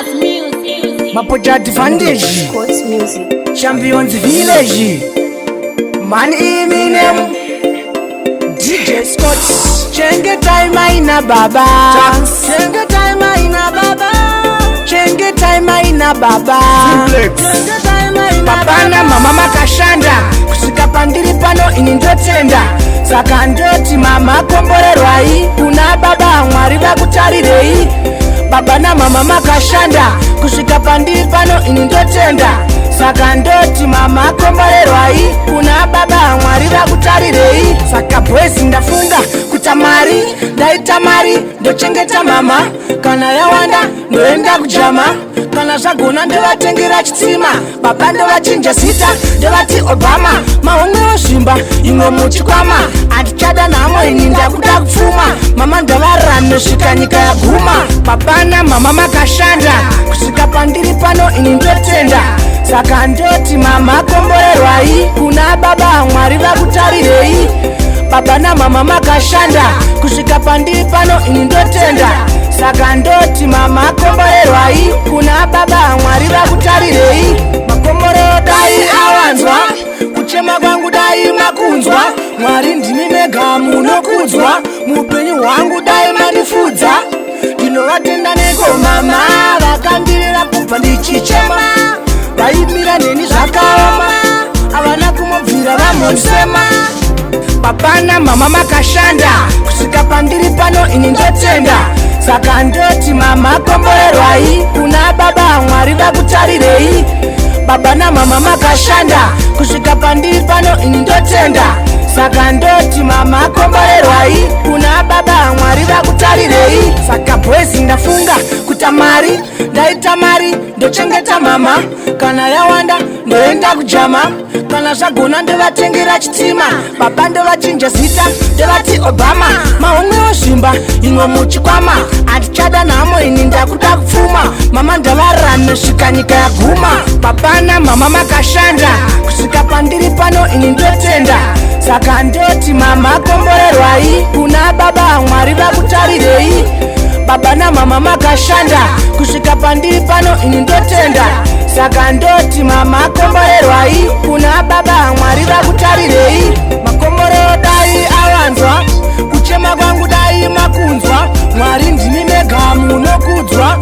Courts Music. Mapocha Advantage. Courts Music. Champions Village. Man Eminem. DJ Scott. Chenge time aina baba. Chenge time aina baba. Chenge time aina baba. Chenge time aina baba. Papa na mama makashanda. Kusika pandiri pano ini ndotenda. Saka ndoti mama komborerwai. Kuna baba mwari vakutarirei. Baba na mama makashanda. Kusika pandiri pano ini ndotenda. Saka ndoti mama komborerwai. Kuna baba mwari vakutarirei. Saka boys ndafunga kutamari. Ndaitamari ndochengeta mama. Kana yawanda ndoenda kujama. Kana zvagona ndovatengera chitima. Baba ndovachinja zita ndovati Obama. Maunge ozvimba imwe muchikwama. Andichada namo ini ndakuda kupfuma. Mama ndavarani nosvika nyika yaguma. Baba na mama makashanda. Kusvika pandiri pano ini ndotenda. Saka ndoti mama komborerwai. Kuna baba mwari vakutarirei. Baba na mama makashanda. Kusvika pandiri pano ini ndotenda. Saka ndoti mama komborerwai. Kuna baba mwari vakutarirei. Makomborero dai awanzwa. Kuchema kwangu dai makunzwa. Mwari ndimi mega munokudzwa. Mupenyu hwangu dai manifudza. Ndinovatenda neko mama. Vakandirira kubva ndichichema. Vaimira neni zvakaoma. Havana kumubvira vamonsema. Baba na mama makashanda. Kusvika pandiri pano ini ndotenda. Saka ndoti mama komborerwai. Kuna baba mwari vakutarirei. Baba na mama makashanda. Kusvika pandiri pano ini ndotenda. Saka ndoti mama komborerwai. Kuna baba mwari vakutarirei. Saka boys ndafunga kutamari. Ndaitamari ndochengeta mama. Kana yawanda ndoenda kujama. Kana zvagona ndovatengera chitima. Baba ndovachinja zita ndovati Obama. Maunge ozvimba imwe muchikwama. Andichada namo ini ndakuda kupfuma. Mama ndavarani nosvika nyika yaguma. Baba na mama makashanda. Kusvika pandiri pano ini ndotenda. Saka ndoti mama komborerwai. Kuna baba mwari vakutarirei. Baba na mama makashanda. Kusvika pandiri pano ini ndotenda. Saka ndoti mama komborerwai. Kuna baba mwari vakutarirei. Makomborero dai awanzwa. Kuchema kwangu dai makunzwa. Mwari ndimi mega munokudzwa.